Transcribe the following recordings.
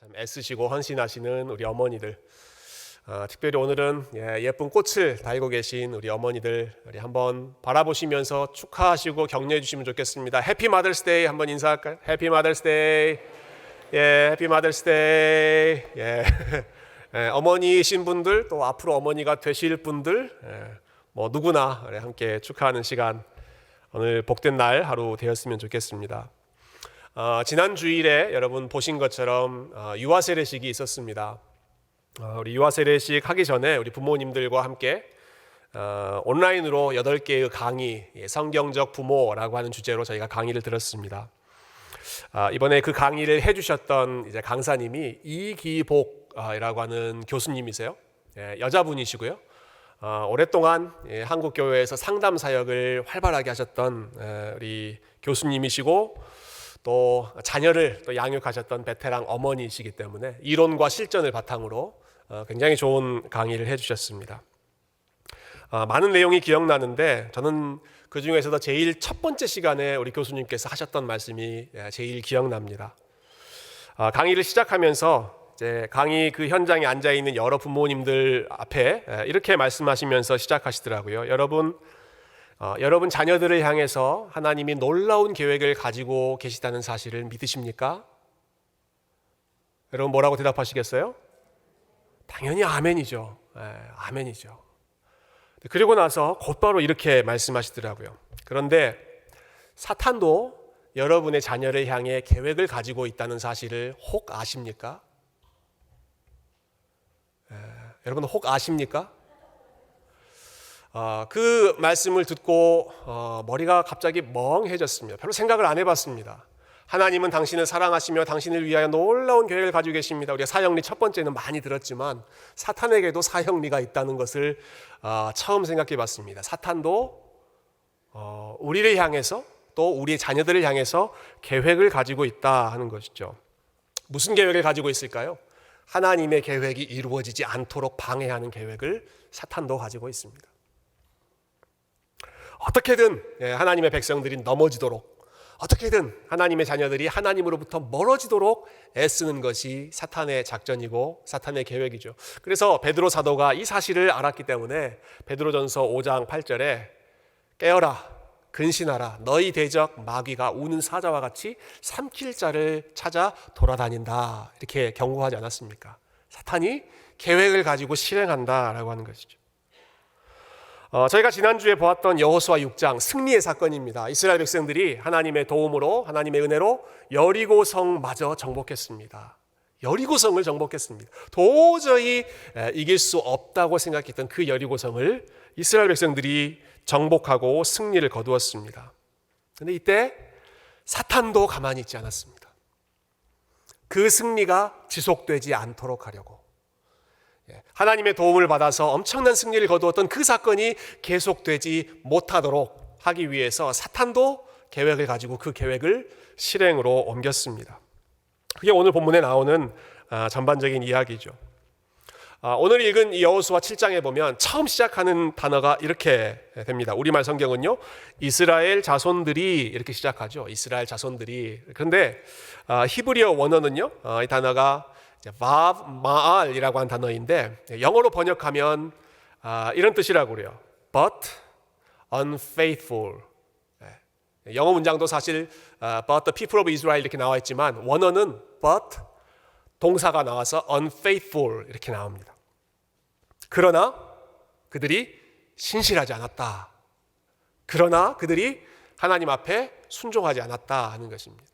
참 애쓰시고 헌신하시는 우리 어머니들, 특별히 오늘은 예쁜 꽃을 달고 계신 우리 어머니들 우리 한번 바라보시면서 축하하시고 격려해 주시면 좋겠습니다. 해피 마더스 데이 한번 인사할까요? 해피 마더스 데이. 해피 마더스 데이. 어머니이신 분들, 또 앞으로 어머니가 되실 분들, 누구나 함께 축하하는 시간, 오늘 복된 날 하루 되었으면 좋겠습니다. 지난 주일에 여러분 보신 것처럼 유아 세례식이 있었습니다. 우리 유아 세례식 하기 전에 우리 부모님들과 함께 온라인으로 8개의 강의, 성경적 부모라고 하는 주제로 저희가 강의를 들었습니다. 이번에 그 강의를 해주셨던 이제 강사님이 이기복이라고 하는 교수님이세요. 여자분이시고요. 오랫동안 한국 교회에서 상담 사역을 활발하게 하셨던 우리 교수님이시고, 또 자녀를 또 양육하셨던 베테랑 어머니이시기 때문에 이론과 실전을 바탕으로 굉장히 좋은 강의를 해주셨습니다. 많은 내용이 기억나는데 저는 그 중에서도 제일 첫 번째 시간에 우리 교수님께서 하셨던 말씀이 제일 기억납니다. 강의를 시작하면서 이제 강의 그 현장에 앉아 있는 여러 부모님들 앞에 이렇게 말씀하시면서 시작하시더라고요. 여러분 자녀들을 향해서 하나님이 놀라운 계획을 가지고 계시다는 사실을 믿으십니까? 여러분 뭐라고 대답하시겠어요? 당연히 아멘이죠. 아멘이죠. 그리고 나서 곧바로 이렇게 말씀하시더라고요. 그런데 사탄도 여러분의 자녀를 향해 계획을 가지고 있다는 사실을 혹 아십니까? 여러분 혹 아십니까? 그 말씀을 듣고 머리가 갑자기 멍해졌습니다. 별로 생각을 안 해봤습니다. 하나님은 당신을 사랑하시며 당신을 위하여 놀라운 계획을 가지고 계십니다. 우리가 사형리 첫 번째는 많이 들었지만 사탄에게도 사형리가 있다는 것을 처음 생각해 봤습니다. 사탄도 우리를 향해서 또 우리의 자녀들을 향해서 계획을 가지고 있다 하는 것이죠. 무슨 계획을 가지고 있을까요? 하나님의 계획이 이루어지지 않도록 방해하는 계획을 사탄도 가지고 있습니다. 어떻게든 하나님의 백성들이 넘어지도록, 어떻게든 하나님의 자녀들이 하나님으로부터 멀어지도록 애쓰는 것이 사탄의 작전이고 사탄의 계획이죠. 그래서 베드로 사도가 이 사실을 알았기 때문에 베드로전서 5장 8절에 깨어라, 근신하라, 너희 대적 마귀가 우는 사자와 같이 삼킬 자를 찾아 돌아다닌다, 이렇게 경고하지 않았습니까? 사탄이 계획을 가지고 실행한다라고 하는 것이죠. 저희가 지난주에 보았던 여호수아 6장 승리의 사건입니다. 이스라엘 백성들이 하나님의 도움으로, 하나님의 은혜로 여리고성마저 정복했습니다. 여리고성을 정복했습니다. 도저히 이길 수 없다고 생각했던 그 여리고성을 이스라엘 백성들이 정복하고 승리를 거두었습니다. 그런데 이때 사탄도 가만히 있지 않았습니다. 그 승리가 지속되지 않도록 하려고, 하나님의 도움을 받아서 엄청난 승리를 거두었던 그 사건이 계속되지 못하도록 하기 위해서 사탄도 계획을 가지고 그 계획을 실행으로 옮겼습니다. 그게 오늘 본문에 나오는 전반적인 이야기죠. 오늘 읽은 이 여호수아 7장에 보면 처음 시작하는 단어가 이렇게 됩니다. 우리말 성경은요, 이스라엘 자손들이 이렇게 시작하죠. 이스라엘 자손들이. 그런데 히브리어 원어는요, 이 단어가 바브 마알이라고 하는 단어인데 영어로 번역하면 이런 뜻이라고 그래요. But unfaithful. 영어 문장도 사실 But the people of Israel 이렇게 나와 있지만 원어는 But 동사가 나와서 unfaithful 이렇게 나옵니다. 그러나 그들이 신실하지 않았다. 그러나 그들이 하나님 앞에 순종하지 않았다 하는 것입니다.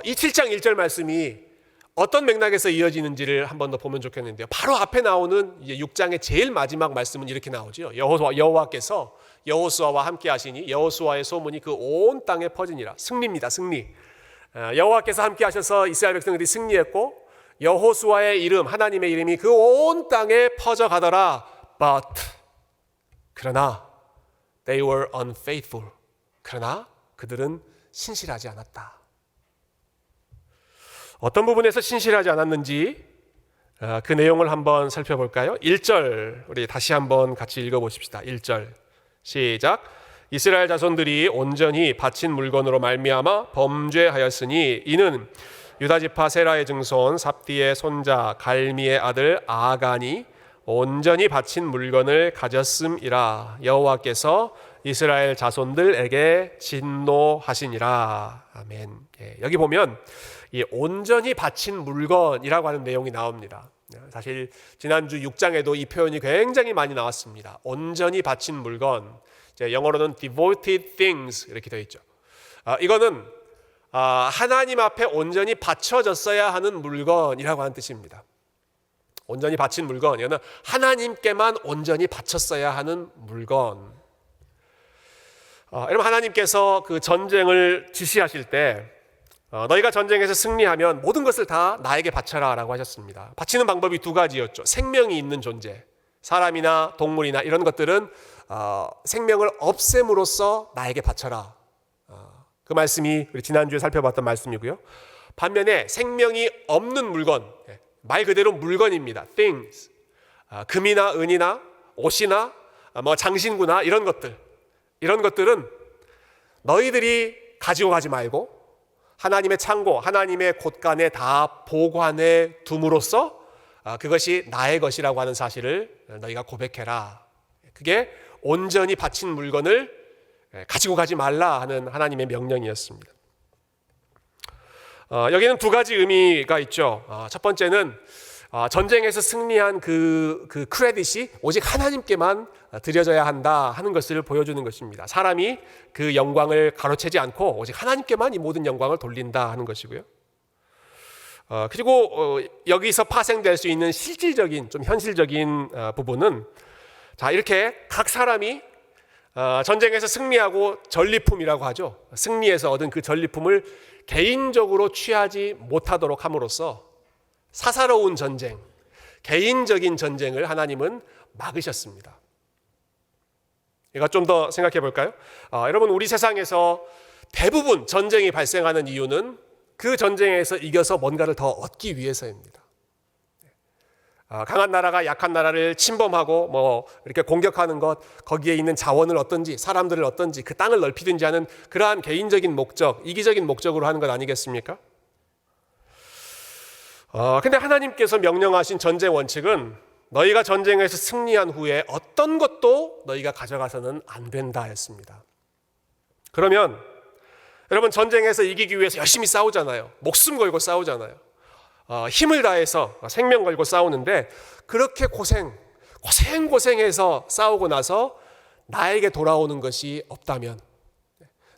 이 7장 1절 말씀이 어떤 맥락에서 이어지는지를 한 번 더 보면 좋겠는데요. 바로 앞에 나오는 6장의 제일 마지막 말씀은 이렇게 나오죠. 여호와께서 여호수아와 함께 하시니 여호수아의 소문이 그 온 땅에 퍼지니라. 승리입니다. 승리. 여호와께서 함께 하셔서 이스라엘 백성들이 승리했고 여호수아의 이름, 하나님의 이름이 그 온 땅에 퍼져가더라. But 그러나 they were unfaithful. 그러나 그들은 신실하지 않았다. 어떤 부분에서 신실하지 않았는지 그 내용을 한번 살펴볼까요? 1절 우리 다시 한번 같이 읽어보십시다. 1절 시작. 이스라엘 자손들이 온전히 바친 물건으로 말미암아 범죄하였으니 이는 유다 지파 세라의 증손 삽디의 손자 갈미의 아들 아간이 온전히 바친 물건을 가졌음이라. 여호와께서 이스라엘 자손들에게 진노하시니라. 아멘. 여기 보면 이 온전히 바친 물건이라고 하는 내용이 나옵니다. 사실 지난주 6장에도 이 표현이 굉장히 많이 나왔습니다. 온전히 바친 물건, 영어로는 devoted things 이렇게 되어 있죠. 이거는 하나님 앞에 온전히 바쳐졌어야 하는 물건이라고 하는 뜻입니다. 온전히 바친 물건, 이거는 하나님께만 온전히 바쳤어야 하는 물건. 여러분, 하나님께서 그 전쟁을 지시하실 때 너희가 전쟁에서 승리하면 모든 것을 다 나에게 바쳐라 라고 하셨습니다. 바치는 방법이 두 가지였죠. 생명이 있는 존재, 사람이나 동물이나 이런 것들은 생명을 없앰으로써 나에게 바쳐라. 그 말씀이 우리 지난주에 살펴봤던 말씀이고요. 반면에 생명이 없는 물건, 말 그대로 물건입니다. things, 금이나 은이나 옷이나 장신구나 이런 것들은 너희들이 가지고 가지 말고 하나님의 창고, 하나님의 곳간에 다 보관해 둠으로써 그것이 나의 것이라고 하는 사실을 너희가 고백해라. 그게 온전히 바친 물건을 가지고 가지 말라 하는 하나님의 명령이었습니다. 여기는 두 가지 의미가 있죠. 첫 번째는 전쟁에서 승리한 그 크레딧이 오직 하나님께만 드려져야 한다 하는 것을 보여주는 것입니다. 사람이 그 영광을 가로채지 않고 오직 하나님께만 이 모든 영광을 돌린다 하는 것이고요. 그리고 여기서 파생될 수 있는 실질적인, 좀 현실적인 부분은, 자, 이렇게 각 사람이 전쟁에서 승리하고 전리품이라고 하죠. 승리해서 얻은 그 전리품을 개인적으로 취하지 못하도록 함으로써 사사로운 전쟁, 개인적인 전쟁을 하나님은 막으셨습니다. 이거 좀 더 생각해 볼까요? 여러분, 우리 세상에서 대부분 전쟁이 발생하는 이유는 그 전쟁에서 이겨서 뭔가를 더 얻기 위해서입니다. 강한 나라가 약한 나라를 침범하고 이렇게 공격하는 것, 거기에 있는 자원을 얻든지 사람들을 얻든지 그 땅을 넓히든지 하는 그러한 개인적인 목적, 이기적인 목적으로 하는 것 아니겠습니까? 근데 하나님께서 명령하신 전쟁 원칙은 너희가 전쟁에서 승리한 후에 어떤 것도 너희가 가져가서는 안 된다 했습니다. 그러면 여러분, 전쟁에서 이기기 위해서 열심히 싸우잖아요. 목숨 걸고 싸우잖아요. 힘을 다해서 생명 걸고 싸우는데 그렇게 고생해서 싸우고 나서 나에게 돌아오는 것이 없다면,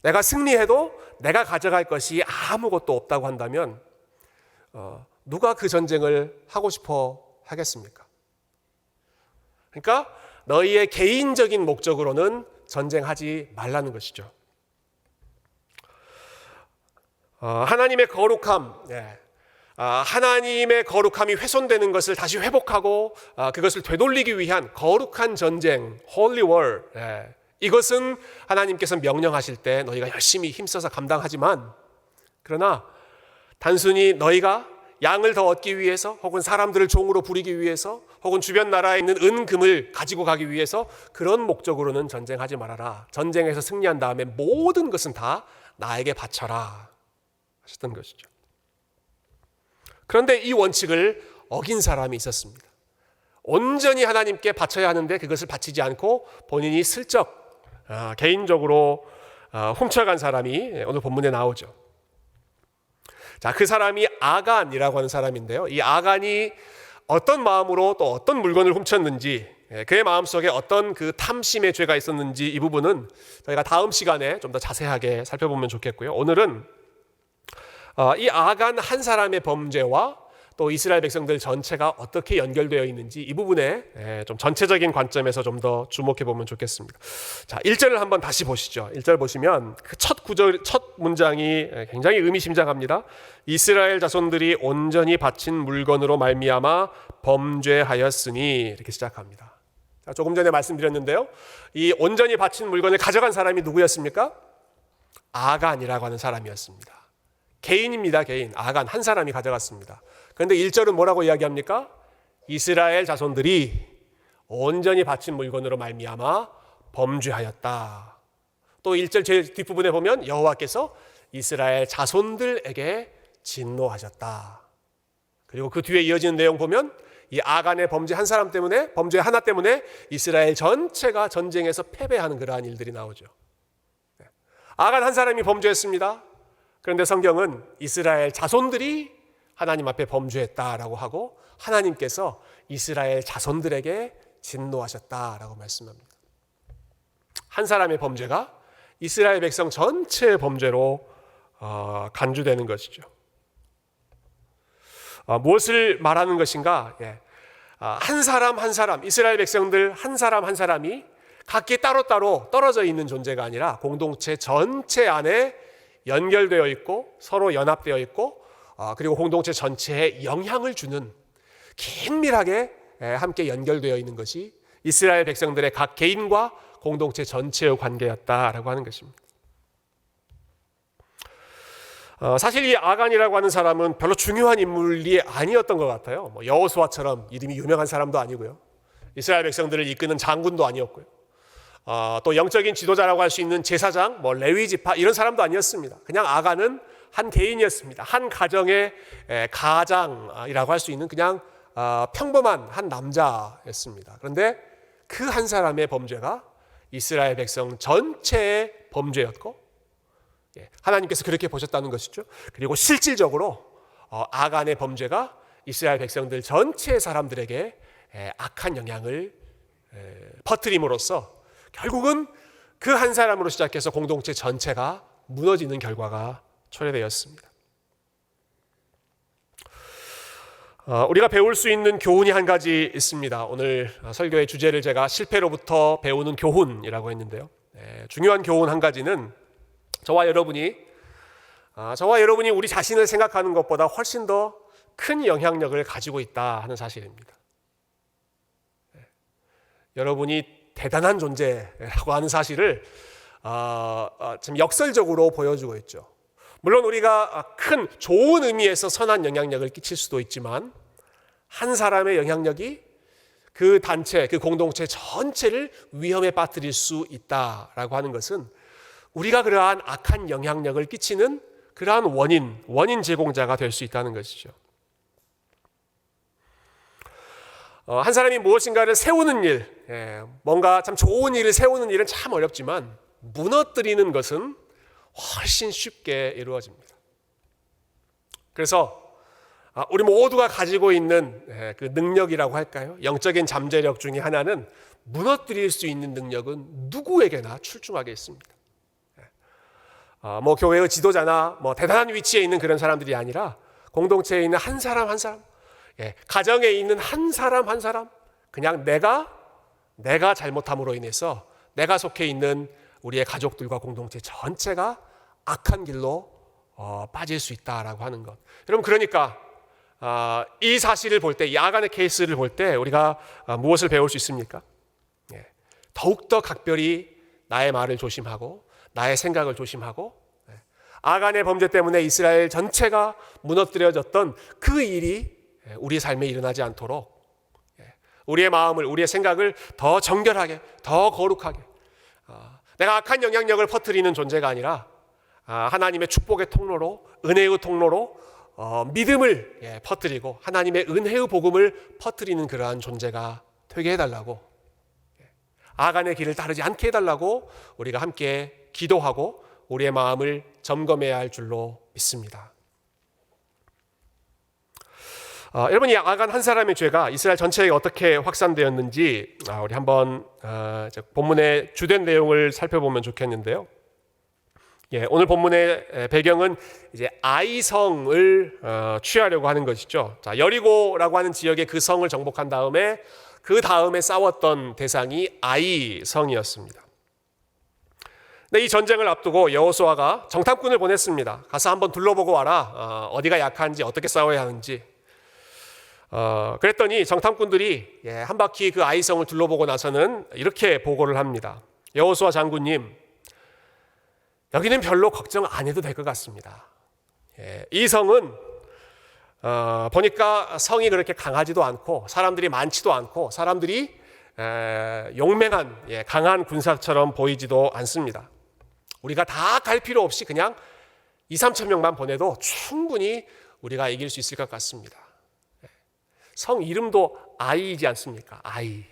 내가 승리해도 내가 가져갈 것이 아무것도 없다고 한다면 누가 그 전쟁을 하고 싶어 하겠습니까? 그러니까 너희의 개인적인 목적으로는 전쟁하지 말라는 것이죠. 하나님의 거룩함, 하나님의 거룩함이 훼손되는 것을 다시 회복하고 그것을 되돌리기 위한 거룩한 전쟁, Holy War, 이것은 하나님께서 명령하실 때 너희가 열심히 힘써서 감당하지만, 그러나 단순히 너희가 양을 더 얻기 위해서, 혹은 사람들을 종으로 부리기 위해서, 혹은 주변 나라에 있는 은금을 가지고 가기 위해서 그런 목적으로는 전쟁하지 말아라. 전쟁에서 승리한 다음에 모든 것은 다 나에게 바쳐라 하셨던 것이죠. 그런데 이 원칙을 어긴 사람이 있었습니다. 온전히 하나님께 바쳐야 하는데 그것을 바치지 않고 본인이 슬쩍 개인적으로 훔쳐간 사람이 오늘 본문에 나오죠. 자, 그 사람이 아간이라고 하는 사람인데요. 이 아간이 어떤 마음으로 또 어떤 물건을 훔쳤는지, 그의 마음속에 어떤 그 탐심의 죄가 있었는지, 이 부분은 저희가 다음 시간에 좀 더 자세하게 살펴보면 좋겠고요. 오늘은 이 아간 한 사람의 범죄와 또 이스라엘 백성들 전체가 어떻게 연결되어 있는지, 이 부분에 좀 전체적인 관점에서 좀 더 주목해 보면 좋겠습니다. 자, 1절을 한번 다시 보시죠. 1절 보시면 그 첫 문장이 굉장히 의미심장합니다. 이스라엘 자손들이 온전히 바친 물건으로 말미암아 범죄하였으니, 이렇게 시작합니다. 자, 조금 전에 말씀드렸는데요. 이 온전히 바친 물건을 가져간 사람이 누구였습니까? 아간이라고 하는 사람이었습니다. 개인입니다. 개인. 아간 한 사람이 가져갔습니다. 그런데 1절은 뭐라고 이야기합니까? 이스라엘 자손들이 온전히 바친 물건으로 말미암아 범죄하였다. 또 1절 제일 뒷부분에 보면 여호와께서 이스라엘 자손들에게 진노하셨다. 그리고 그 뒤에 이어지는 내용 보면 이 아간의 범죄 한 사람 때문에, 범죄 하나 때문에 이스라엘 전체가 전쟁에서 패배하는 그러한 일들이 나오죠. 아간 한 사람이 범죄했습니다. 그런데 성경은 이스라엘 자손들이 하나님 앞에 범죄했다라고 하고 하나님께서 이스라엘 자손들에게 진노하셨다라고 말씀합니다. 한 사람의 범죄가 이스라엘 백성 전체의 범죄로 간주되는 것이죠. 무엇을 말하는 것인가? 한 사람 한 사람, 이스라엘 백성들 한 사람 한 사람이 각기 따로따로 떨어져 있는 존재가 아니라 공동체 전체 안에 연결되어 있고 서로 연합되어 있고 그리고 공동체 전체에 영향을 주는 긴밀하게 함께 연결되어 있는 것이 이스라엘 백성들의 각 개인과 공동체 전체의 관계였다라고 하는 것입니다. 사실 이 아간이라고 하는 사람은 별로 중요한 인물이 아니었던 것 같아요. 여호수아처럼 이름이 유명한 사람도 아니고요. 이스라엘 백성들을 이끄는 장군도 아니었고요. 또 영적인 지도자라고 할 수 있는 제사장, 레위 지파 이런 사람도 아니었습니다. 그냥 아간은 한 개인이었습니다. 한 가정의 가장이라고 할 수 있는 그냥 평범한 한 남자였습니다. 그런데 그 한 사람의 범죄가 이스라엘 백성 전체의 범죄였고 하나님께서 그렇게 보셨다는 것이죠. 그리고 실질적으로 아간의 범죄가 이스라엘 백성들 전체 사람들에게 악한 영향을 퍼뜨림으로써 결국은 그 한 사람으로 시작해서 공동체 전체가 무너지는 결과가 초래되었습니다. 우리가 배울 수 있는 교훈이 한 가지 있습니다. 오늘 설교의 주제를 제가 실패로부터 배우는 교훈이라고 했는데요. 중요한 교훈 한 가지는 저와 여러분이 우리 자신을 생각하는 것보다 훨씬 더 큰 영향력을 가지고 있다 하는 사실입니다. 여러분이 대단한 존재라고 하는 사실을 참 역설적으로 보여주고 있죠. 물론 우리가 큰 좋은 의미에서 선한 영향력을 끼칠 수도 있지만 한 사람의 영향력이 그 단체, 그 공동체 전체를 위험에 빠뜨릴 수 있다라고 하는 것은 우리가 그러한 악한 영향력을 끼치는 그러한 원인 제공자가 될 수 있다는 것이죠. 한 사람이 무엇인가를 세우는 일, 뭔가 참 좋은 일을 세우는 일은 참 어렵지만 무너뜨리는 것은 훨씬 쉽게 이루어집니다. 그래서 우리 모두가 가지고 있는 그 능력이라고 할까요? 영적인 잠재력 중에 하나는 무너뜨릴 수 있는 능력은 누구에게나 출중하게 있습니다. 교회의 지도자나 대단한 위치에 있는 그런 사람들이 아니라 공동체에 있는 한 사람 한 사람, 가정에 있는 한 사람 한 사람, 그냥 내가 잘못함으로 인해서 내가 속해 있는 우리의 가족들과 공동체 전체가 악한 길로 빠질 수 있다라고 하는 것. 여러분, 그러니까 이 사실을 볼 때, 이 아간의 케이스를 볼 때 우리가 무엇을 배울 수 있습니까? 더욱더 각별히 나의 말을 조심하고 나의 생각을 조심하고 아간의 범죄 때문에 이스라엘 전체가 무너뜨려졌던 그 일이 우리 삶에 일어나지 않도록 우리의 마음을, 우리의 생각을 더 정결하게, 더 거룩하게, 내가 악한 영향력을 퍼뜨리는 존재가 아니라 하나님의 축복의 통로로, 은혜의 통로로 믿음을 퍼뜨리고 하나님의 은혜의 복음을 퍼뜨리는 그러한 존재가 되게 해달라고, 아간의 길을 따르지 않게 해달라고 우리가 함께 기도하고 우리의 마음을 점검해야 할 줄로 믿습니다. 여러분, 이 아간 한 사람의 죄가 이스라엘 전체에 어떻게 확산되었는지 우리 한번 본문의 주된 내용을 살펴보면 좋겠는데요. 오늘 본문의 배경은 이제 아이성을 취하려고 하는 것이죠. 자, 여리고라고 하는 지역의 그 성을 정복한 다음에 그 다음에 싸웠던 대상이 아이성이었습니다. 근데 이 전쟁을 앞두고 여호수아가 정탐꾼을 보냈습니다. 가서 한번 둘러보고 와라. 어디가 약한지, 어떻게 싸워야 하는지. 그랬더니 정탐꾼들이 한 바퀴 그 아이성을 둘러보고 나서는 이렇게 보고를 합니다. 여호수아 장군님, 여기는 별로 걱정 안 해도 될 것 같습니다. 이 성은 보니까 성이 그렇게 강하지도 않고 사람들이 많지도 않고 사람들이 용맹한 강한 군사처럼 보이지도 않습니다. 우리가 다 갈 필요 없이 그냥 2, 3천 명만 보내도 충분히 우리가 이길 수 있을 것 같습니다. 성 이름도 아이이지 않습니까? 아이.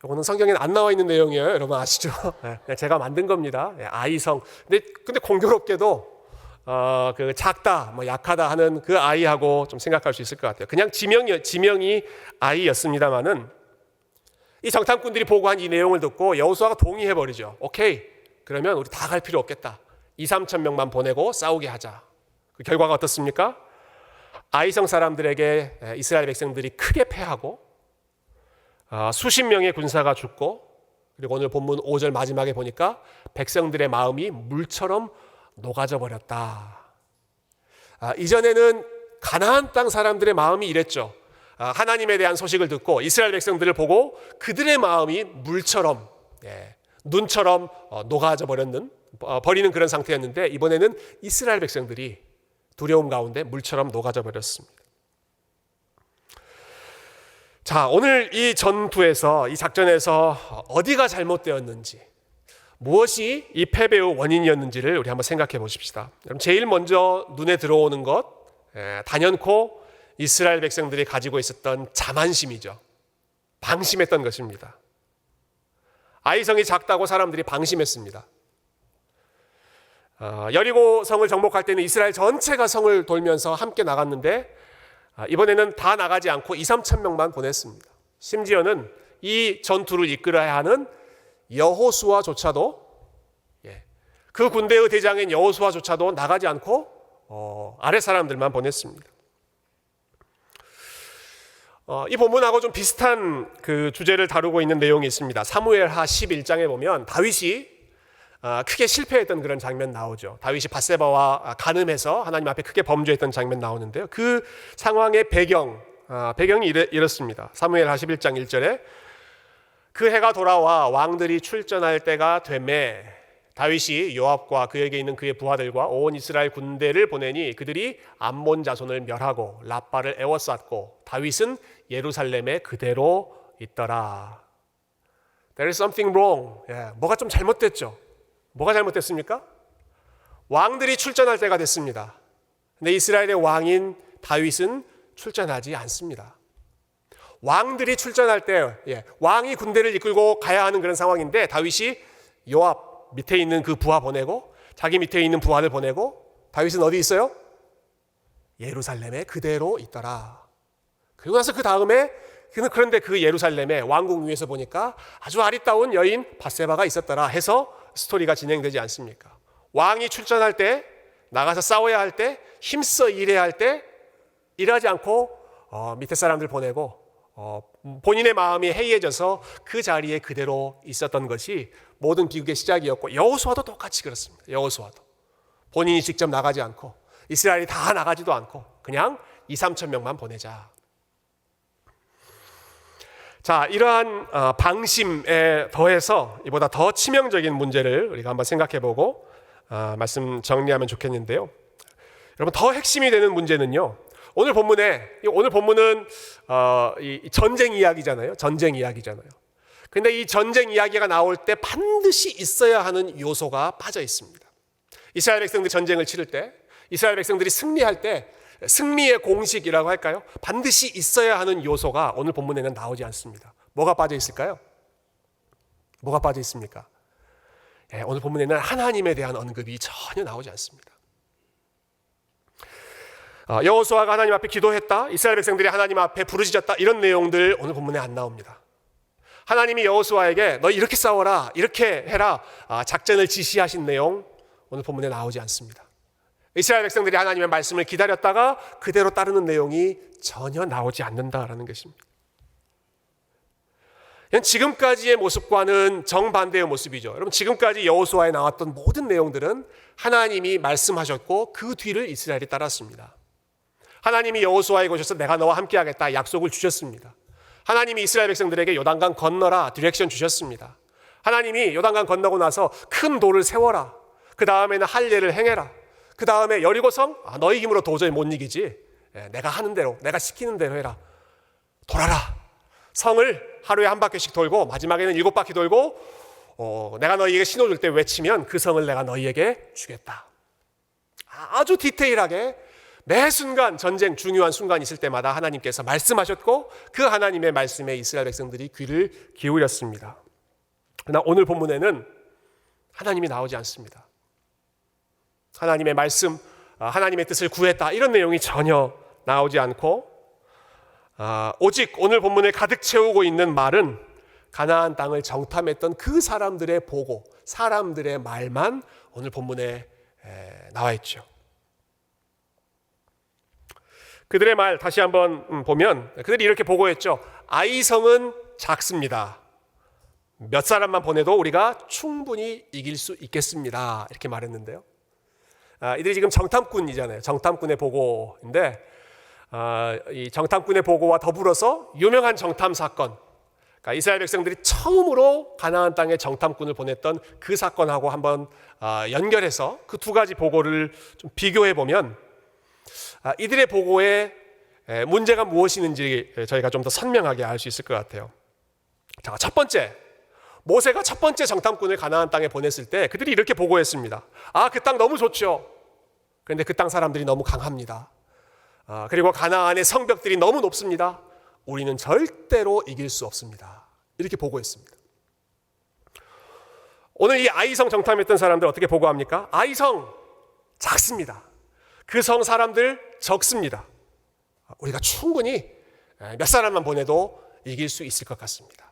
이거는 성경에는 안 나와 있는 내용이에요. 여러분 아시죠? 제가 만든 겁니다. 아이성. 근데 공교롭게도 그 작다, 약하다 하는 그 아이하고 좀 생각할 수 있을 것 같아요. 그냥 지명이 아이였습니다만은 이 정탐꾼들이 보고한 이 내용을 듣고 여호수아가 동의해 버리죠. 오케이. 그러면 우리 다 갈 필요 없겠다. 2, 3천 명만 보내고 싸우게 하자. 그 결과가 어떻습니까? 아이성 사람들에게 이스라엘 백성들이 크게 패하고 수십 명의 군사가 죽고, 그리고 오늘 본문 5절 마지막에 보니까 백성들의 마음이 물처럼 녹아져 버렸다. 이전에는 가나안 땅 사람들의 마음이 이랬죠. 하나님에 대한 소식을 듣고 이스라엘 백성들을 보고 그들의 마음이 물처럼, 눈처럼 녹아져 버리는 그런 상태였는데, 이번에는 이스라엘 백성들이 두려움 가운데 물처럼 녹아져 버렸습니다. 자, 오늘 이 전투에서, 이 작전에서 어디가 잘못되었는지, 무엇이 이 패배의 원인이었는지를 우리 한번 생각해 보십시다. 그럼 제일 먼저 눈에 들어오는 것, 단연코 이스라엘 백성들이 가지고 있었던 자만심이죠. 방심했던 것입니다. 아이성이 작다고 사람들이 방심했습니다. 여리고 성을 정복할 때는 이스라엘 전체가 성을 돌면서 함께 나갔는데, 이번에는 다 나가지 않고 2, 3천 명만 보냈습니다. 심지어는 이 전투를 이끌어야 하는 여호수아조차도, 그 군대의 대장인 여호수아조차도 나가지 않고 아래 사람들만 보냈습니다. 이 본문하고 좀 비슷한 그 주제를 다루고 있는 내용이 있습니다. 사무엘하 11장에 보면 다윗이 크게 실패했던 그런 장면 나오죠. 다윗이 밧세바와 간음해서 하나님 앞에 크게 범죄했던 장면 나오는데요. 그 상황의 배경이 이렇습니다. 사무엘하 11장 1절에 그 해가 돌아와 왕들이 출전할 때가 되매 다윗이 요압과 그에게 있는 그의 부하들과 온 이스라엘 군대를 보내니 그들이 암몬 자손을 멸하고 라빠를 에워쌌고 다윗은 예루살렘에 그대로 있더라. There is something wrong. 뭐가 좀 잘못됐죠. 뭐가 잘못됐습니까? 왕들이 출전할 때가 됐습니다. 근데 이스라엘의 왕인 다윗은 출전하지 않습니다. 왕들이 출전할 때, 왕이 군대를 이끌고 가야 하는 그런 상황인데 다윗이 요압 밑에 있는 그 부하 보내고 자기 밑에 있는 부하를 보내고, 다윗은 어디 있어요? 예루살렘에 그대로 있더라. 그리고 나서 그 다음에, 그런데 그 예루살렘에 왕궁 위에서 보니까 아주 아리따운 여인 밧세바가 있었더라 해서 스토리가 진행되지 않습니까? 왕이 출전할 때, 나가서 싸워야 할 때, 힘써 일해야 할 때 일하지 않고 밑에 사람들 보내고 본인의 마음이 해이해져서 그 자리에 그대로 있었던 것이 모든 비극의 시작이었고, 여호수아도 똑같이 그렇습니다. 여호수아도 본인이 직접 나가지 않고 이스라엘이 다 나가지도 않고 그냥 2, 3천 명만 보내자. 자, 이러한 방심에 더해서 이보다 더 치명적인 문제를 우리가 한번 생각해보고 말씀 정리하면 좋겠는데요. 여러분, 더 핵심이 되는 문제는요, 오늘 본문은 이 전쟁 이야기잖아요. 전쟁 이야기잖아요. 근데 이 전쟁 이야기가 나올 때 반드시 있어야 하는 요소가 빠져 있습니다. 이스라엘 백성들이 전쟁을 치를 때, 이스라엘 백성들이 승리할 때, 승리의 공식이라고 할까요? 반드시 있어야 하는 요소가 오늘 본문에는 나오지 않습니다. 뭐가 빠져 있을까요? 뭐가 빠져 있습니까? 오늘 본문에는 하나님에 대한 언급이 전혀 나오지 않습니다. 여호수아가 하나님 앞에 기도했다, 이스라엘 백성들이 하나님 앞에 부르짖었다, 이런 내용들 오늘 본문에 안 나옵니다. 하나님이 여호수아에게 너 이렇게 싸워라, 이렇게 해라, 작전을 지시하신 내용 오늘 본문에 나오지 않습니다. 이스라엘 백성들이 하나님의 말씀을 기다렸다가 그대로 따르는 내용이 전혀 나오지 않는다라는 것입니다. 지금까지의 모습과는 정반대의 모습이죠. 여러분, 지금까지 여호수아에 나왔던 모든 내용들은 하나님이 말씀하셨고 그 뒤를 이스라엘이 따랐습니다. 하나님이 여호수아에게 오셔서 내가 너와 함께하겠다 약속을 주셨습니다. 하나님이 이스라엘 백성들에게 요단강 건너라 디렉션 주셨습니다. 하나님이 요단강 건너고 나서 큰 돌을 세워라, 그 다음에는 할례를 행해라, 그 다음에 여리고성 너희 힘으로 도저히 못 이기지, 내가 하는 대로, 내가 시키는 대로 해라, 돌아라, 성을 하루에 한 바퀴씩 돌고 마지막에는 7바퀴 돌고 내가 너희에게 신호 줄 때 외치면 그 성을 내가 너희에게 주겠다. 아주 디테일하게 매 순간 전쟁 중요한 순간이 있을 때마다 하나님께서 말씀하셨고 그 하나님의 말씀에 이스라엘 백성들이 귀를 기울였습니다. 그러나 오늘 본문에는 하나님이 나오지 않습니다. 하나님의 말씀, 하나님의 뜻을 구했다 이런 내용이 전혀 나오지 않고 오직 오늘 본문을 가득 채우고 있는 말은 가나안 땅을 정탐했던 그 사람들의 보고, 사람들의 말만 오늘 본문에 나와 있죠. 그들의 말 다시 한번 보면 그들이 이렇게 보고했죠. 아이성은 작습니다. 몇 사람만 보내도 우리가 충분히 이길 수 있겠습니다. 이렇게 말했는데요. 이들이 지금 정탐꾼이잖아요. 정탐꾼의 보고인데 이 정탐꾼의 보고와 더불어서 유명한 정탐 사건, 그러니까 이스라엘 백성들이 처음으로 가나안 땅에 정탐꾼을 보냈던 그 사건하고 한번 연결해서 그 두 가지 보고를 좀 비교해 보면 이들의 보고에 문제가 무엇이는지 저희가 좀 더 선명하게 알 수 있을 것 같아요. 자, 첫 번째, 모세가 첫 번째 정탐꾼을 가나안 땅에 보냈을 때 그들이 이렇게 보고했습니다. 그 땅 너무 좋죠. 그런데 그 땅 사람들이 너무 강합니다. 그리고 가나안의 성벽들이 너무 높습니다. 우리는 절대로 이길 수 없습니다. 이렇게 보고했습니다. 오늘 이 아이성 정탐했던 사람들 어떻게 보고합니까? 아이성 작습니다. 그 성 사람들 적습니다. 우리가 충분히 몇 사람만 보내도 이길 수 있을 것 같습니다.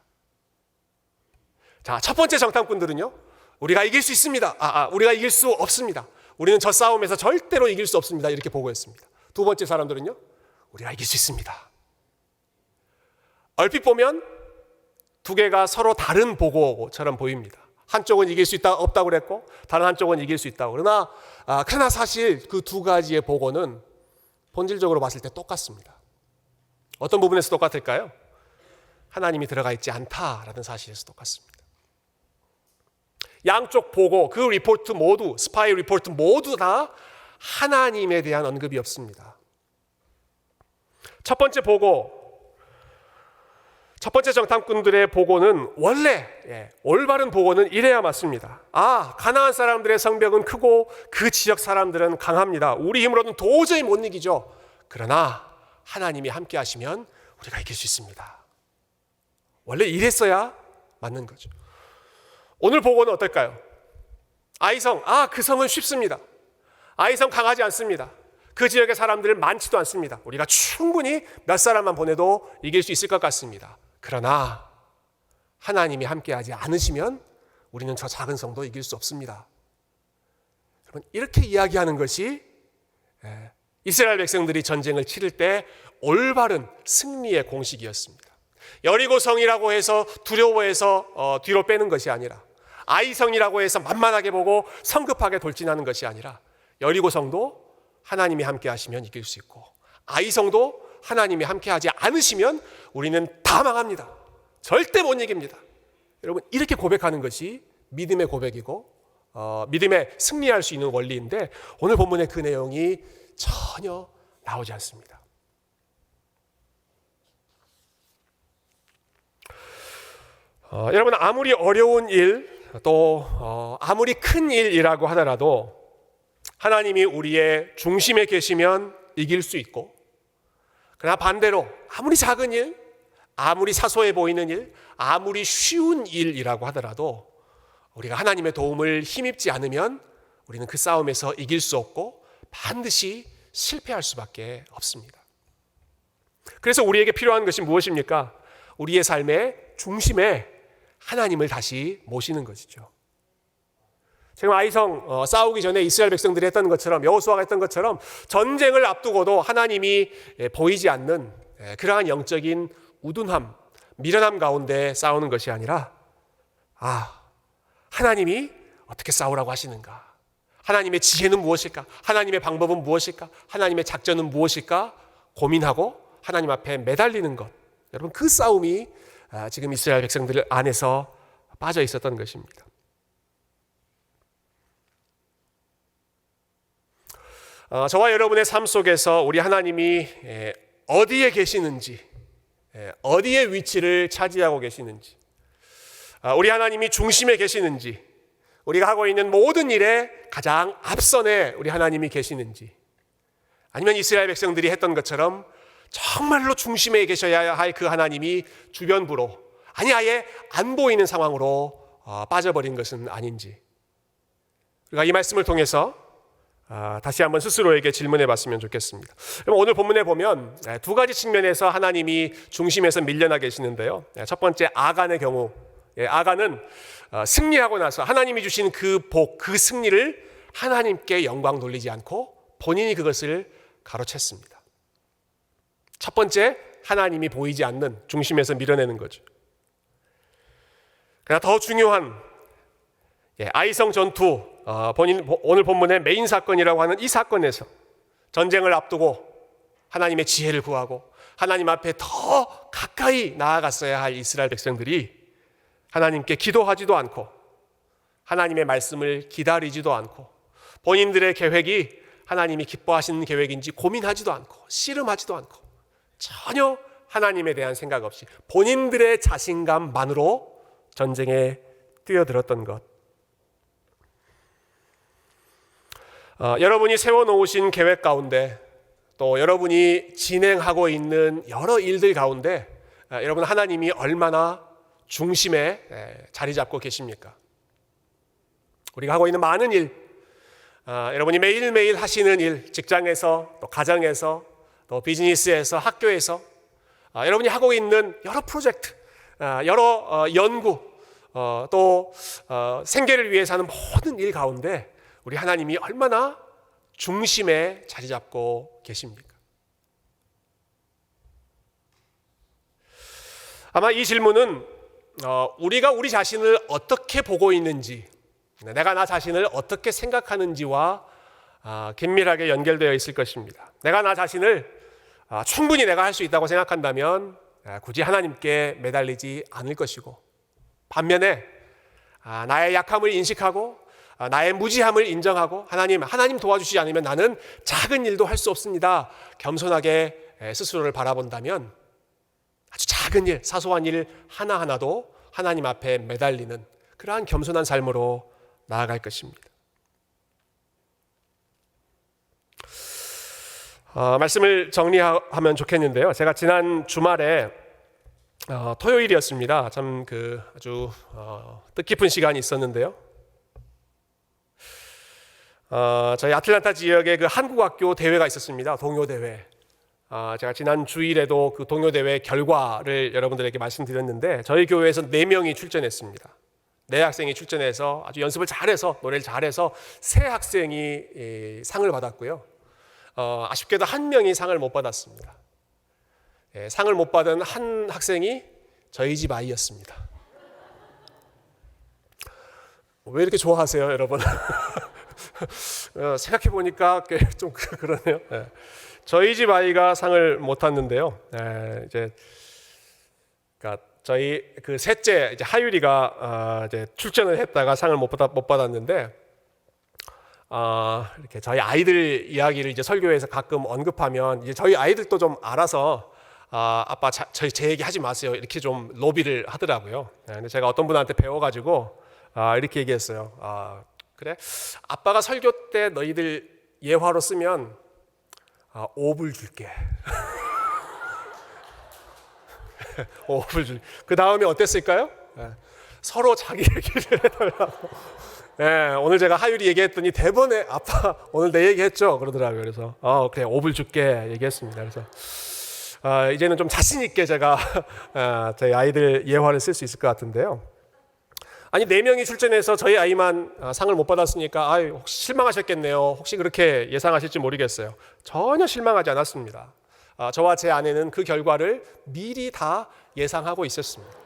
자, 첫 번째 정탐꾼들은요, 우리가 이길 수 있습니다. 우리가 이길 수 없습니다. 우리는 저 싸움에서 절대로 이길 수 없습니다. 이렇게 보고했습니다. 두 번째 사람들은요, 우리가 이길 수 있습니다. 얼핏 보면 두 개가 서로 다른 보고처럼 보입니다. 한쪽은 이길 수 있다 없다고 그랬고 다른 한쪽은 이길 수 있다고. 그러나 사실 그 두 가지의 보고는 본질적으로 봤을 때 똑같습니다. 어떤 부분에서 똑같을까요? 하나님이 들어가 있지 않다라는 사실에서 똑같습니다. 양쪽 보고, 그 리포트 모두, 스파이 리포트 모두 다 하나님에 대한 언급이 없습니다. 첫 번째 보고, 첫 번째 정탐꾼들의 보고는 원래 올바른 보고는 이래야 맞습니다. 가나안 사람들의 성벽은 크고 그 지역 사람들은 강합니다. 우리 힘으로는 도저히 못 이기죠. 그러나 하나님이 함께 하시면 우리가 이길 수 있습니다. 원래 이랬어야 맞는 거죠. 오늘 보고는 어떨까요? 아이성, 그 성은 쉽습니다. 아이성 강하지 않습니다. 그 지역의 사람들 많지도 않습니다. 우리가 충분히 몇 사람만 보내도 이길 수 있을 것 같습니다. 그러나 하나님이 함께하지 않으시면 우리는 저 작은 성도 이길 수 없습니다. 여러분, 이렇게 이야기하는 것이 이스라엘 백성들이 전쟁을 치를 때 올바른 승리의 공식이었습니다. 여리고성이라고 해서 두려워해서 뒤로 빼는 것이 아니라, 아이성이라고 해서 만만하게 보고 성급하게 돌진하는 것이 아니라, 여리고성도 하나님이 함께 하시면 이길 수 있고 아이성도 하나님이 함께 하지 않으시면 우리는 다 망합니다. 절대 못 이깁니다. 여러분, 이렇게 고백하는 것이 믿음의 고백이고 믿음에 승리할 수 있는 원리인데 오늘 본문의 그 내용이 전혀 나오지 않습니다. 여러분, 아무리 어려운 일, 또 아무리 큰 일이라고 하더라도 하나님이 우리의 중심에 계시면 이길 수 있고, 그러나 반대로 아무리 작은 일, 아무리 사소해 보이는 일, 아무리 쉬운 일이라고 하더라도 우리가 하나님의 도움을 힘입지 않으면 우리는 그 싸움에서 이길 수 없고 반드시 실패할 수밖에 없습니다. 그래서 우리에게 필요한 것이 무엇입니까? 우리의 삶의 중심에 하나님을 다시 모시는 것이죠. 지금 아이성 싸우기 전에 이스라엘 백성들이 했던 것처럼, 여호수아가 했던 것처럼 전쟁을 앞두고도 하나님이 보이지 않는 그러한 영적인 우둔함, 미련함 가운데 싸우는 것이 아니라 하나님이 어떻게 싸우라고 하시는가? 하나님의 지혜는 무엇일까? 하나님의 방법은 무엇일까? 하나님의 작전은 무엇일까? 고민하고 하나님 앞에 매달리는 것. 여러분, 그 싸움이 지금 이스라엘 백성들 안에서 빠져 있었던 것입니다. 저와 여러분의 삶 속에서 우리 하나님이 어디에 계시는지, 어디에 위치를 차지하고 계시는지, 우리 하나님이 중심에 계시는지, 우리가 하고 있는 모든 일에 가장 앞선에 우리 하나님이 계시는지, 아니면 이스라엘 백성들이 했던 것처럼 정말로 중심에 계셔야 할 그 하나님이 주변부로, 아니 아예 안 보이는 상황으로 빠져버린 것은 아닌지, 우리가 이 말씀을 통해서 다시 한번 스스로에게 질문해 봤으면 좋겠습니다. 그럼 오늘 본문에 보면 두 가지 측면에서 하나님이 중심에서 밀려나 계시는데요. 첫 번째, 아간의 경우, 아간은 승리하고 나서 하나님이 주신 그 복, 그 승리를 하나님께 영광 돌리지 않고 본인이 그것을 가로챘습니다. 첫 번째, 하나님이 보이지 않는 중심에서 밀어내는 거죠. 그러나 더 중요한 아이성 전투, 오늘 본문의 메인 사건이라고 하는 이 사건에서 전쟁을 앞두고 하나님의 지혜를 구하고 하나님 앞에 더 가까이 나아갔어야 할 이스라엘 백성들이 하나님께 기도하지도 않고 하나님의 말씀을 기다리지도 않고 본인들의 계획이 하나님이 기뻐하시는 계획인지 고민하지도 않고 씨름하지도 않고 전혀 하나님에 대한 생각 없이 본인들의 자신감만으로 전쟁에 뛰어들었던 것. 여러분이 세워놓으신 계획 가운데, 또 여러분이 진행하고 있는 여러 일들 가운데 여러분 하나님이 얼마나 중심에 자리 잡고 계십니까? 우리가 하고 있는 많은 일, 여러분이 매일매일 하시는 일, 직장에서 또 가정에서 또 비즈니스에서 학교에서 여러분이 하고 있는 여러 프로젝트, 여러 연구, 또 생계를 위해서 하는 모든 일 가운데 우리 하나님이 얼마나 중심에 자리 잡고 계십니까? 아마 이 질문은 우리가 우리 자신을 어떻게 보고 있는지, 내가 나 자신을 어떻게 생각하는지와 긴밀하게 연결되어 있을 것입니다. 내가 나 자신을 충분히 내가 할 수 있다고 생각한다면 굳이 하나님께 매달리지 않을 것이고, 반면에 나의 약함을 인식하고 나의 무지함을 인정하고 하나님 도와주시지 않으면 나는 작은 일도 할 수 없습니다, 겸손하게 스스로를 바라본다면 아주 작은 일, 사소한 일 하나하나도 하나님 앞에 매달리는 그러한 겸손한 삶으로 나아갈 것입니다. 말씀을 정리하면 좋겠는데요. 제가 지난 주말에 토요일이었습니다. 참 아주 뜻깊은 시간이 있었는데요. 저희 아틀란타 지역에 그 한국학교 대회가 있었습니다. 동요대회. 제가 지난 주일에도 그 동요대회 결과를 여러분들에게 말씀드렸는데, 저희 교회에서 4명이 출전했습니다. 4학생이 출전해서 아주 연습을 잘해서, 노래를 잘해서 3학생이 상을 받았고요. 아쉽게도 1명이 상을 못 받았습니다. 상을 못 받은 한 학생이 저희 집 아이였습니다. 왜 이렇게 좋아하세요, 여러분? 생각해 보니까 좀 그러네요. 저희 집 아이가 상을 못 탔는데요. 이제 그러니까 저희 그 셋째 이제 하율이가 이제 출전을 했다가 상을 못 받았는데, 이렇게 저희 아이들 이야기를 이제 설교에서 가끔 언급하면 이제 저희 아이들도 좀 알아서 아빠 제 얘기 하지 마세요, 이렇게 좀 로비를 하더라고요. 근데 제가 어떤 분한테 배워가지고 이렇게 얘기했어요. 그래? 아빠가 설교 때 너희들 예화로 쓰면 5불 줄게. 5불 줄게. 그 다음에 어땠을까요? 서로 자기 얘기를 해달라고. 오늘 제가 하율이 얘기했더니 대번에 아빠 오늘 내 얘기했죠? 그러더라고요. 그래서 그래 5불 줄게 얘기했습니다. 그래서 이제는 좀 자신 있게 제가 저희 아이들 예화를 쓸 수 있을 것 같은데요. 아니 4명이 출전해서 저희 아이만 상을 못 받았으니까 혹시 실망하셨겠네요. 혹시 그렇게 예상하실지 모르겠어요. 전혀 실망하지 않았습니다. 저와 제 아내는 그 결과를 미리 다 예상하고 있었습니다.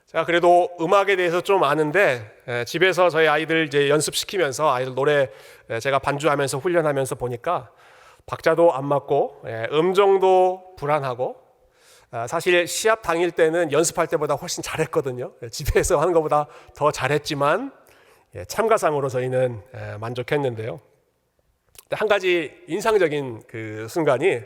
제가 그래도 음악에 대해서 좀 아는데 집에서 저희 아이들 이제 연습시키면서 아이들 노래 제가 반주하면서 훈련하면서 보니까 박자도 안 맞고 음정도 불안하고, 사실 시합 당일 때는 연습할 때보다 훨씬 잘했거든요. 집에서 하는 것보다 더 잘했지만 참가상으로 저희는 만족했는데요. 한 가지 인상적인 그 순간이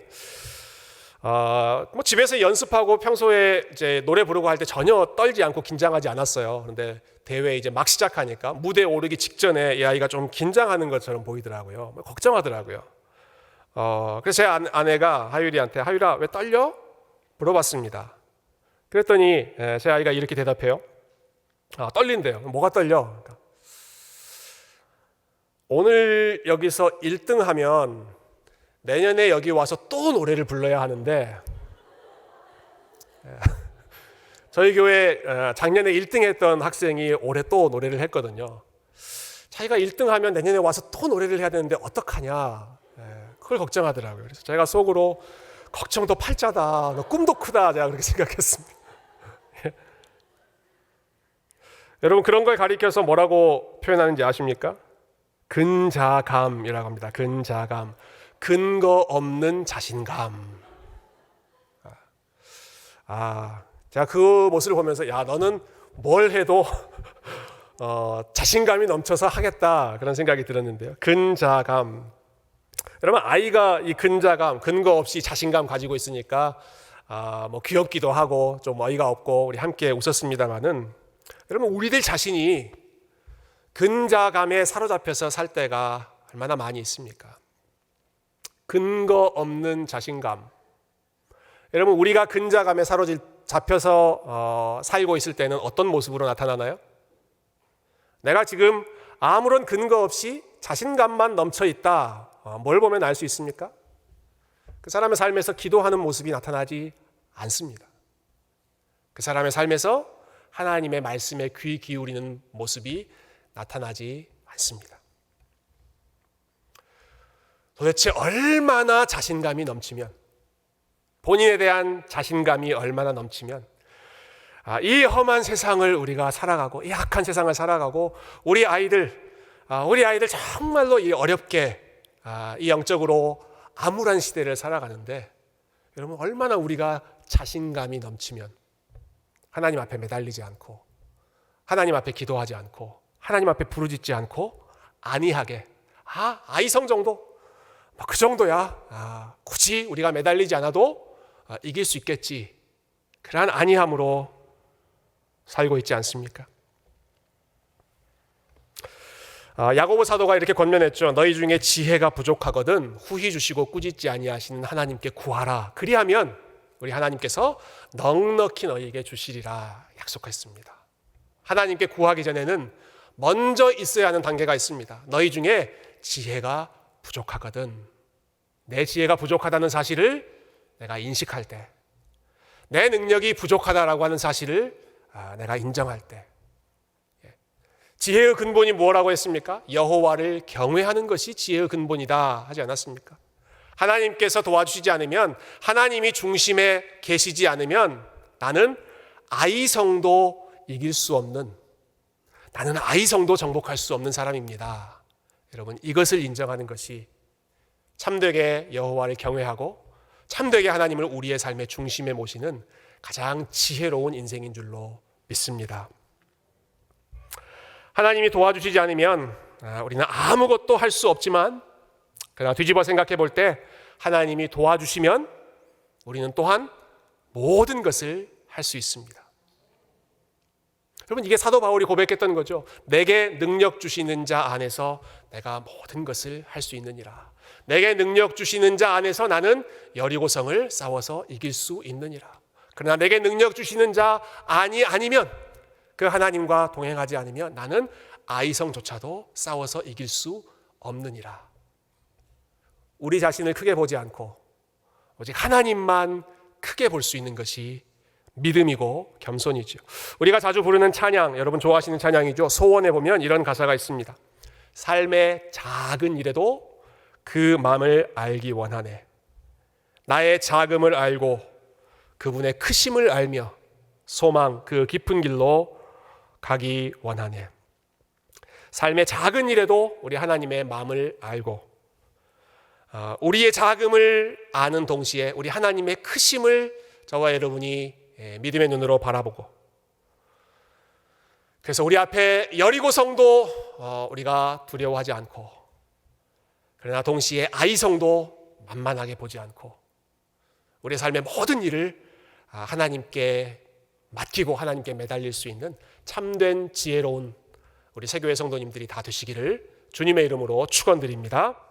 뭐 집에서 연습하고 평소에 이제 노래 부르고 할 때 전혀 떨지 않고 긴장하지 않았어요. 그런데 대회 이제 막 시작하니까 무대에 오르기 직전에 이 아이가 좀 긴장하는 것처럼 보이더라고요. 걱정하더라고요. 그래서 제 아내가 하율이한테 하율아 왜 떨려? 물어봤습니다. 그랬더니 제 아이가 이렇게 대답해요. 떨린대요. 뭐가 떨려? 그러니까, 오늘 여기서 1등 하면 내년에 여기 와서 또 노래를 불러야 하는데 저희 교회 작년에 1등 했던 학생이 올해 또 노래를 했거든요. 자기가 1등 하면 내년에 와서 또 노래를 해야 되는데 어떡하냐, 그걸 걱정하더라고요. 그래서 제가 속으로 걱정도 팔자다, 너 꿈도 크다, 제가 그렇게 생각했습니다. 여러분, 그런 걸 가리켜서 뭐라고 표현하는지 아십니까? 근자감이라고 합니다. 근자감, 근거 없는 자신감. 제가 그 모습을 보면서 야, 너는 뭘 해도 자신감이 넘쳐서 하겠다, 그런 생각이 들었는데요. 근자감. 여러분, 아이가 이 근자감, 근거 없이 자신감 가지고 있으니까 뭐 귀엽기도 하고 좀 어이가 없고 우리 함께 웃었습니다만은, 여러분, 우리들 자신이 근자감에 사로잡혀서 살 때가 얼마나 많이 있습니까? 근거 없는 자신감. 여러분, 우리가 근자감에 사로잡혀서 살고 있을 때는 어떤 모습으로 나타나나요? 내가 지금 아무런 근거 없이 자신감만 넘쳐 있다. 뭘 보면 알 수 있습니까? 그 사람의 삶에서 기도하는 모습이 나타나지 않습니다. 그 사람의 삶에서 하나님의 말씀에 귀 기울이는 모습이 나타나지 않습니다. 도대체 얼마나 자신감이 넘치면, 본인에 대한 자신감이 얼마나 넘치면 이 험한 세상을 우리가 살아가고, 이 악한 세상을 살아가고, 우리 아이들 정말로 이 어렵게 이 영적으로 암울한 시대를 살아가는데, 여러분, 얼마나 우리가 자신감이 넘치면 하나님 앞에 매달리지 않고, 하나님 앞에 기도하지 않고, 하나님 앞에 부르짖지 않고 안이하게 아이성 정도, 그 정도야 굳이 우리가 매달리지 않아도 이길 수 있겠지, 그러한 안이함으로 살고 있지 않습니까? 야고보 사도가 이렇게 권면했죠. 너희 중에 지혜가 부족하거든 후히 주시고 꾸짖지 아니하시는 하나님께 구하라. 그리하면 우리 하나님께서 넉넉히 너희에게 주시리라 약속했습니다. 하나님께 구하기 전에는 먼저 있어야 하는 단계가 있습니다. 너희 중에 지혜가 부족하거든. 내 지혜가 부족하다는 사실을 내가 인식할 때, 내 능력이 부족하다라고 하는 사실을 내가 인정할 때, 지혜의 근본이 뭐라고 했습니까? 여호와를 경외하는 것이 지혜의 근본이다 하지 않았습니까? 하나님께서 도와주시지 않으면, 하나님이 중심에 계시지 않으면 나는 아이성도 이길 수 없는, 나는 아이성도 정복할 수 없는 사람입니다. 여러분, 이것을 인정하는 것이 참되게 여호와를 경외하고 참되게 하나님을 우리의 삶의 중심에 모시는 가장 지혜로운 인생인 줄로 믿습니다. 하나님이 도와주시지 않으면 우리는 아무것도 할 수 없지만, 그러나 뒤집어 생각해 볼 때 하나님이 도와주시면 우리는 또한 모든 것을 할 수 있습니다. 여러분, 이게 사도 바울이 고백했던 거죠. 내게 능력 주시는 자 안에서 내가 모든 것을 할 수 있느니라. 내게 능력 주시는 자 안에서 나는 여리고성을 싸워서 이길 수 있느니라. 그러나 내게 능력 주시는 자 아니면, 그 하나님과 동행하지 않으면 나는 아이성조차도 싸워서 이길 수 없느니라. 우리 자신을 크게 보지 않고 오직 하나님만 크게 볼 수 있는 것이 믿음이고 겸손이죠. 우리가 자주 부르는 찬양, 여러분 좋아하시는 찬양이죠. 소원에 보면 이런 가사가 있습니다. 삶의 작은 일에도 그 마음을 알기 원하네. 나의 작음을 알고 그분의 크심을 알며 소망 그 깊은 길로 가기 원하네. 삶의 작은 일에도 우리 하나님의 마음을 알고, 우리의 작음을 아는 동시에 우리 하나님의 크심을 저와 여러분이 믿음의 눈으로 바라보고, 그래서 우리 앞에 여리고성도 우리가 두려워하지 않고, 그러나 동시에 아이성도 만만하게 보지 않고, 우리 삶의 모든 일을 하나님께 맡기고 하나님께 매달릴 수 있는 참된 지혜로운 우리 새교회 성도님들이 다 되시기를 주님의 이름으로 축원드립니다.